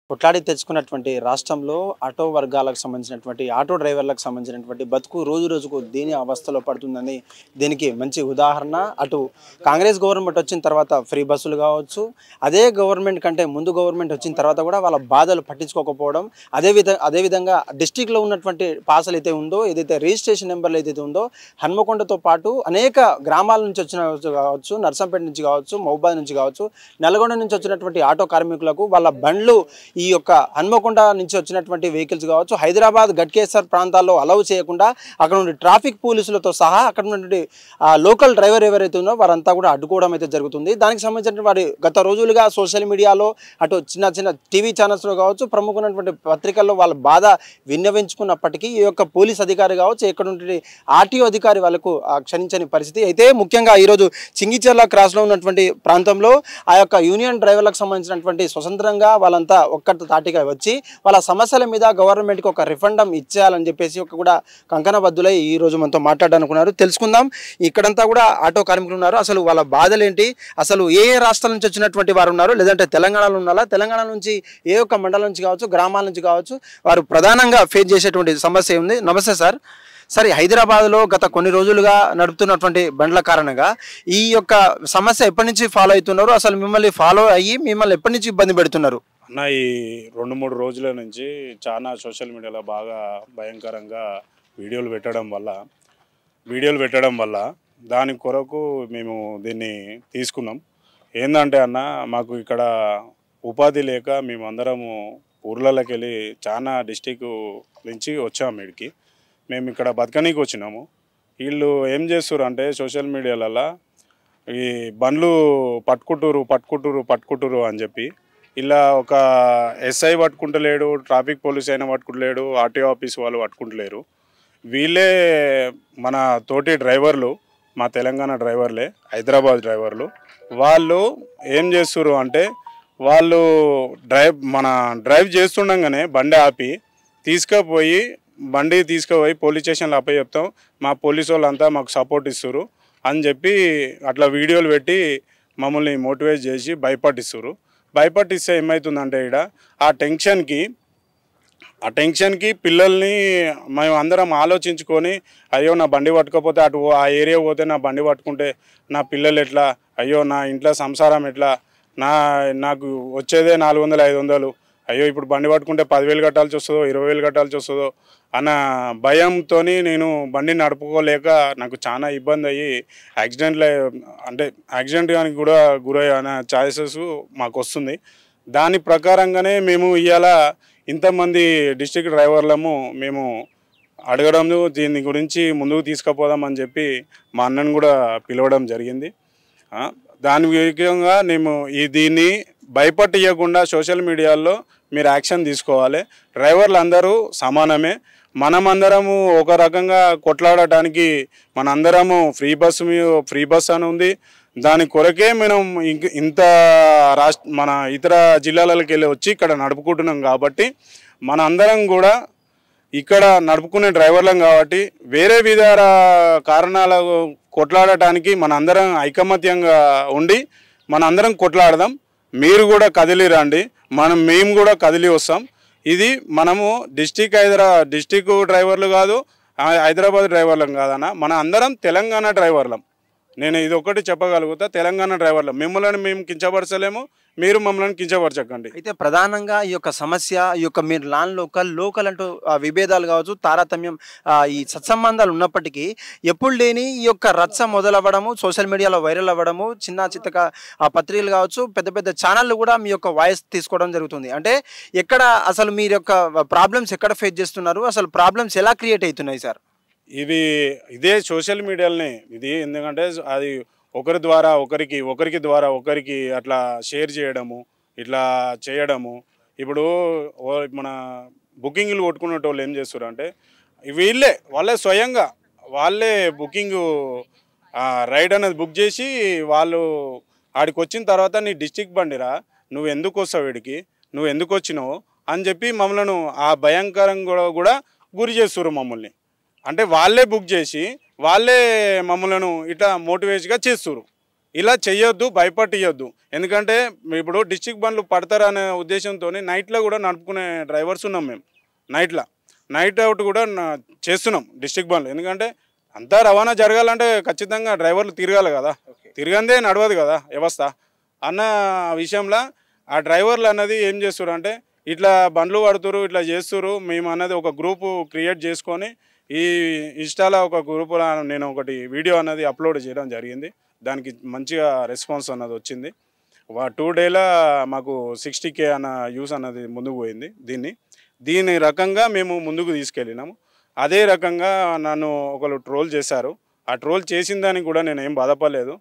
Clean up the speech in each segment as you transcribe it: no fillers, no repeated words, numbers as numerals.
కొట్లాడి తెచ్చుకున్నటువంటి రాష్ట్రంలో ఆటో వర్గాలకు సంబంధించినటువంటి ఆటో డ్రైవర్లకు సంబంధించినటువంటి బతుకు రోజు రోజుకు దీని అవస్థలో పడుతుందని దీనికి మంచి ఉదాహరణ. అటు కాంగ్రెస్ గవర్నమెంట్ వచ్చిన తర్వాత ఫ్రీ బస్సులు కావచ్చు, అదే గవర్నమెంట్ కంటే ముందు గవర్నమెంట్ వచ్చిన తర్వాత కూడా వాళ్ళ బాధలు పట్టించుకోకపోవడం, అదేవిధంగా డిస్టిక్లో ఉన్నటువంటి పాసలు అయితే ఉందో, ఏదైతే రిజిస్ట్రేషన్ నెంబర్లు ఏదైతే ఉందో హన్మకొండతో పాటు అనేక గ్రామాల నుంచి వచ్చిన కావచ్చు, నర్సంపేట నుంచి కావచ్చు, మహబూబాద్ నుంచి కావచ్చు, నల్గొండ నుంచి వచ్చినటువంటి ఆటో కార్మికులకు వాళ్ళ బండ్లు ఈ యొక్క హన్మకొండ నుంచి వచ్చినటువంటి వెహికల్స్ కావచ్చు హైదరాబాద్ గట్కేసర్ ప్రాంతాల్లో అలౌ చేయకుండా అక్కడ నుండి ట్రాఫిక్ పోలీసులతో సహా అక్కడ ఉన్నటువంటి లోకల్ డ్రైవర్ ఎవరైతే ఉన్నారో వారంతా కూడా అడ్డుకోవడం అయితే జరుగుతుంది. దానికి సంబంధించిన వారి గత రోజులుగా సోషల్ మీడియాలో అటు చిన్న చిన్న టీవీ ఛానల్స్లో కావచ్చు, ప్రముఖమైనటువంటి పత్రికల్లో వాళ్ళ బాధ విన్నవించుకున్నప్పటికీ ఈ యొక్క పోలీస్ అధికారి కావచ్చు, ఇక్కడ నుండి ఆర్టీఓ అధికారి వాళ్ళకు క్షణించని పరిస్థితి. అయితే ముఖ్యంగా ఈరోజు చింగిచెర్ల క్రాస్లో ఉన్నటువంటి ప్రాంతంలో ఆ యొక్క యూనియన్ డ్రైవర్లకు సంబంధించినటువంటి స్వతంత్రంగా వాళ్ళంతా ఒక్కటి తాటిగా వచ్చి వాళ్ళ సమస్యల మీద గవర్నమెంట్కి ఒక రిఫండం ఇచ్చేయాలని చెప్పేసి ఒక కూడా కంకణబద్దులై ఈ రోజు మనతో మాట్లాడాలనుకున్నారు. తెలుసుకుందాం. ఇక్కడంతా కూడా ఆటో కార్మికులు ఉన్నారు. అసలు వాళ్ళ బాధలు ఏంటి, అసలు ఏ రాష్ట్రాల నుంచి వచ్చినటువంటి వారు ఉన్నారు, లేదంటే తెలంగాణలో ఉన్నారా, తెలంగాణ నుంచి ఏ ఒక్క మండలం నుంచి కావచ్చు, గ్రామాల నుంచి కావచ్చు, వారు ప్రధానంగా ఫేస్ చేసేటువంటి సమస్య ఉంది. నమస్తే సార్. సరే, హైదరాబాద్లో గత కొన్ని రోజులుగా నడుపుతున్నటువంటి బండ్ల కారణంగా ఈ యొక్క సమస్య ఎప్పటి నుంచి ఫాలో అవుతున్నారు, అసలు మిమ్మల్ని ఫాలో అయ్యి మిమ్మల్ని ఎప్పటి నుంచి ఇబ్బంది పెడుతున్నారు? అన్న, ఈ 2-3 రోజుల నుంచి చాలా సోషల్ మీడియాలో బాగా భయంకరంగా వీడియోలు పెట్టడం వల్ల దాని కొరకు మేము దీన్ని తీసుకున్నాం. ఏంటంటే అన్న, మాకు ఇక్కడ ఉపాధి లేక మేమందరము ఊర్లలోకి వెళ్ళి చాలా డిస్టిక్ నుంచి వచ్చాము. ఇక్కడికి మేము ఇక్కడ బతకనీకి వచ్చినాము. వీళ్ళు ఏం చేస్తారు అంటే సోషల్ మీడియాలలో ఈ బండ్లు పట్టుకుంటురు అని చెప్పి ఇలా ఒక ఎస్ఐ పట్టుకుంటలేడు, ట్రాఫిక్ పోలీస్ అయినా పట్టుకుంటలేడు, ఆర్టీఓ ఆఫీస్ వాళ్ళు పట్టుకుంటలేరు. వీళ్ళే మన తోటి డ్రైవర్లు, మా తెలంగాణ డ్రైవర్లే, హైదరాబాద్ డ్రైవర్లు. వాళ్ళు ఏం చేస్తారు అంటే వాళ్ళు డ్రైవ్ చేస్తుండగానే బండి ఆపి తీసుకుపోయి పోలీస్ స్టేషన్లో అప్ప చెప్తాం, మా పోలీసు వాళ్ళంతా మాకు సపోర్ట్ ఇస్తారు అని చెప్పి అట్లా వీడియోలు పెట్టి మమ్మల్ని మోటివేట్ చేసి భయపట్టిస్తే ఏమవుతుందంటే ఇక్కడ ఆ టెన్షన్కి పిల్లల్ని మేము అందరం ఆలోచించుకొని, అయ్యో నా బండి పట్టుకపోతే అటు ఆ ఏరియా పోతే నా బండి పట్టుకుంటే నా పిల్లలు ఎట్లా, అయ్యో నా ఇంట్లో సంసారం ఎట్లా, నాకు వచ్చేదే 400-500, అయ్యో ఇప్పుడు బండి పట్టుకుంటే 10,000 కట్టాల్సి వస్తుందో 20,000 కట్టాల్సి వస్తుందో అన్న భయంతో నేను బండి నడుపుకోలేక నాకు చాలా ఇబ్బంది అయ్యి యాక్సిడెంట్ కానీ కూడా గురయ్యే ఛాయిసెస్ మాకు వస్తుంది. దాని ప్రకారంగానే మేము ఇవాళ ఇంతమంది డిస్ట్రిక్ట్ డ్రైవర్లము మేము అడగడం, దీని గురించి ముందుకు తీసుకుపోదామని చెప్పి మా అన్నను కూడా పిలవడం జరిగింది. దాని విధంగా మేము దీన్ని భయపట్టియకుండా సోషల్ మీడియాలో మీరు యాక్షన్ తీసుకోవాలి. డ్రైవర్లు అందరూ సమానమే. మనమందరము ఒక రకంగా కొట్లాడటానికి మనందరము ఫ్రీ బస్ అని ఉంది. దాని కొరకే మనం మన ఇతర జిల్లాలకు వెళ్ళి వచ్చి ఇక్కడ నడుపుకుంటున్నాం. కాబట్టి మన అందరం కూడా ఇక్కడ నడుపుకునే డ్రైవర్లం కాబట్టి వేరే విధాల కారణాల కొట్లాడటానికి మనందరం ఐకమత్యంగా ఉండి మనందరం కొట్లాడదాం. మీరు కూడా కదిలి రండి, మేము కూడా కదిలి వస్తాం. ఇది మనము డిస్టిక్ డ్రైవర్లు కాదు, హైదరాబాద్ డ్రైవర్లం కాదన్న, మన అందరం తెలంగాణ డ్రైవర్లం. నేను ఇది ఒక్కటి చెప్పగలుగుతా, తెలంగాణ డ్రైవర్లం. మిమ్మల్ని మేము కించపరచలేము, మీరు మమ్మల్ని కించపరచకండి. అయితే ప్రధానంగా ఈ యొక్క సమస్య, ఈ యొక్క మీరు లోకల్ అంటూ విభేదాలు కావచ్చు, తారతమ్యం, ఈ సత్సంబంధాలు ఉన్నప్పటికీ ఎప్పుడు లేని ఈ యొక్క రచ్చ మొదలవ్వడము, సోషల్ మీడియాలో వైరల్ అవ్వడము, చిన్న చిత్తక పత్రికలు కావచ్చు, పెద్ద పెద్ద ఛానళ్ళు కూడా మీ యొక్క వాయిస్ తీసుకోవడం జరుగుతుంది. అంటే ఎక్కడ అసలు మీరు యొక్క ప్రాబ్లమ్స్ ఎక్కడ ఫేస్ చేస్తున్నారు, అసలు ప్రాబ్లమ్స్ ఎలా క్రియేట్ అవుతున్నాయి సార్? ఇదే సోషల్ మీడియాలోనే ఇది. ఎందుకంటే అది ఒకరి ద్వారా ఒకరికి అట్లా షేర్ చేయడము, ఇట్లా చేయడము. ఇప్పుడు మన బుకింగ్లు కొట్టుకునే వాళ్ళు ఏం చేస్తారు అంటే వాళ్ళే స్వయంగా బుకింగ్ రైడ్ అనేది బుక్ చేసి వాళ్ళు ఆడికి వచ్చిన తర్వాత నీ డిస్టిక్ బండిరా, నువ్వు ఎందుకు వస్తావు, వీడికి నువ్వు ఎందుకు వచ్చినావు అని చెప్పి మమ్మల్ని ఆ భయంకరంగా కూడా గురి చేస్తారు మమ్మల్ని. అంటే వాళ్ళే బుక్ చేసి వాళ్ళే మమ్మల్ని ఇట్లా మోటివేట్గా చేస్తారు. ఇలా చెయ్యొద్దు, భయపట్టియొద్దు. ఎందుకంటే ఇప్పుడు డిస్ట్రిక్ట్ బండ్లు పడతారనే ఉద్దేశంతో నైట్లో కూడా నడుపుకునే డ్రైవర్స్ ఉన్నాం మేము. నైట్ అవుట్ కూడా చేస్తున్నాం డిస్ట్రిక్ట్ బండ్లు. ఎందుకంటే అంతా రవాణా జరగాలంటే ఖచ్చితంగా డ్రైవర్లు తిరగాలి కదా, తిరగందే నడవదు కదా వ్యవస్థ అన్న విషయంలో ఆ డ్రైవర్లు అన్నది ఏం చేస్తారు అంటే ఇట్లా బండ్లు పడుతురు, ఇట్లా చేస్తురు. మేము అన్నది ఒక గ్రూపు క్రియేట్ చేసుకొని ఈ ఇన్స్టాలో ఒక గ్రూపులో నేను ఒకటి వీడియో అన్నది అప్లోడ్ చేయడం జరిగింది. దానికి మంచిగా రెస్పాన్స్ అన్నది వచ్చింది. 2 డేలో మాకు 60K అన్న యూస్ అన్నది ముందుకు పోయింది. దీని రకంగా మేము ముందుకు తీసుకెళ్ళినాము. అదే రకంగా నన్ను ఒకరు ట్రోల్ చేశారు. ఆ ట్రోల్ చేసిన దానికి కూడా నేను ఏం బాధపడలేదు.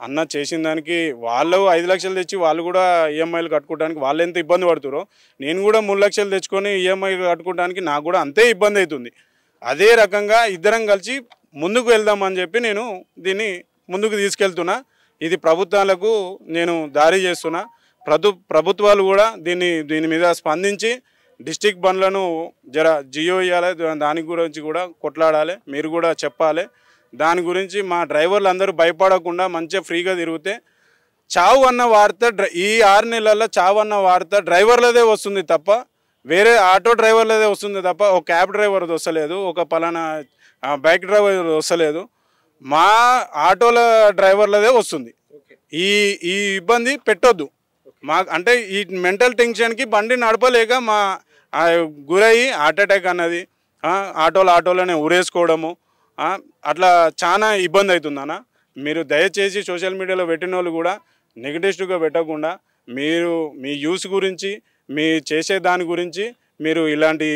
అన్న చేసిన దానికి వాళ్ళు 5 లక్షలు తెచ్చి వాళ్ళు కూడా ఈఎంఐలు కట్టుకోవడానికి వాళ్ళు ఎంత ఇబ్బంది పడుతారో నేను కూడా 3 లక్షలు తెచ్చుకొని ఈఎంఐలు కట్టుకోవడానికి నాకు కూడా అంతే ఇబ్బంది అవుతుంది. అదే రకంగా ఇద్దరం కలిసి ముందుకు వెళ్దామని చెప్పి నేను దీన్ని ముందుకు తీసుకెళ్తున్నా. ఇది ప్రభుత్వాలకు నేను దారి చేస్తున్నా. ప్రభుత్వాలు కూడా దీని మీద స్పందించి డిస్ట్రిక్ట్ బండ్లను జియో ఇవ్వాలి, దాని గురించి కూడా కొట్లాడాలి, మీరు కూడా చెప్పాలి. దాని గురించి మా డ్రైవర్లు అందరూ భయపడకుండా మంచిగా ఫ్రీగా తిరిగితే చావు అన్న వార్త ఈ 6 నెలల్లో చావు అన్న వార్త డ్రైవర్లదే వస్తుంది తప్ప వేరే ఆటో డ్రైవర్లదే వస్తుంది తప్ప ఒక క్యాబ్ డ్రైవర్ది వస్తలేదు, ఒక పలానా బైక్ డ్రైవర్ వస్తలేదు. మా ఆటోల డ్రైవర్లదే వస్తుంది. ఈ ఇబ్బంది పెట్టొద్దు అంటే ఈ మెంటల్ టెన్షన్కి బండి నడపలేక మా గురయ్యి హార్ట్ అటాక్ అన్నది, ఆటోలనే ఊరేసుకోవడము, అట్లా చాలా ఇబ్బంది అవుతుందన్న. మీరు దయచేసి సోషల్ మీడియాలో పెట్టిన వాళ్ళు కూడా నెగిటివ్గా పెట్టకుండా మీరు మీ యూస్ గురించి మీ చేసే దాని గురించి మీరు ఇలాంటి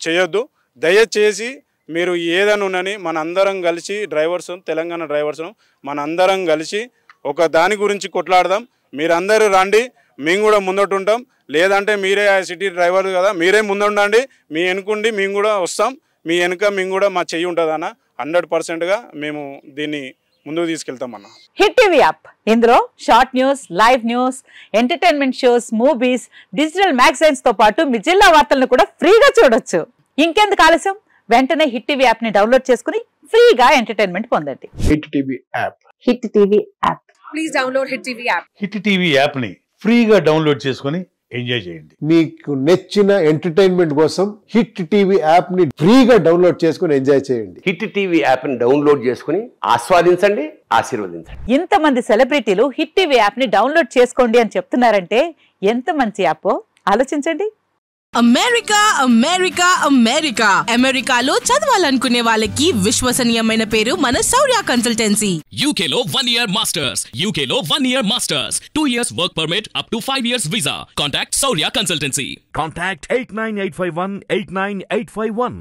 చేయొద్దు. దయచేసి మీరు ఏదైనా ఉన్నని మనందరం కలిసి డ్రైవర్స్, తెలంగాణ డ్రైవర్స్ మనందరం కలిసి ఒక దాని గురించి కొట్లాడదాం. మీరందరూ రండి, మేము కూడా ముందట ఉంటాం. లేదంటే మీరే సిటీ డ్రైవర్ కదా, మీరే ముందుండండి, మీ వెనుకుండి మేము కూడా వస్తాం, మీ వెనుక మేము కూడా మా చెయ్యి ఉంటుందన్న. 100%గా మేము దీన్ని ముందుకు తీసుకెళ్తామన్న. హిట్ టీవీ యాప్, ఇందులో short news, live news, entertainment shows, movies, digital magazines తో పాటు మీ జిల్లా వార్తలను కూడా ఫ్రీగా చూడొచ్చు. ఇంకెందుకు ఆలస్యం, వెంటనే హిట్ టీవీ యాప్ ని డౌన్లోడ్ చేసుకుని ఫ్రీగా ఎంటర్టైన్మెంట్ పొందండి. Hit TV app. Hit TV app. Please download hit TV app. Hit TV app ని ఫ్రీగా డౌన్లోడ్ చేసుకుని ఎంజాయ్ చేయండి. మీకు నచ్చిన ఎంటర్టైన్మెంట్ కోసం హిట్ టీవీ యాప్ ని ఫ్రీగా డౌన్లోడ్ చేసుకుని ఎంజాయ్ చేయండి. హిట్ టీవీ యాప్ ని డౌన్లోడ్ చేసుకుని ఆస్వాదించండి, ఆశీర్వదించండి. ఇంతమంది సెలబ్రిటీలు హిట్ టీవీ యాప్ ని డౌన్లోడ్ చేసుకోండి అని చెప్తున్నారంటే ఎంత మంచి యాప్ ఆలోచించండి. అమెరికా అమెరికా అమెరికా అమెరికాలో చదవాలనుకునే వాళ్ళకి విశ్వసనీయమైన పేరు మన శౌర్య కన్సల్టెన్సీ. UK లో 1 year masters, UK లో 1 year masters, 2 years work permit up to 5 years visa. Contact Shaurya Consultancy. Contact 89851 89851.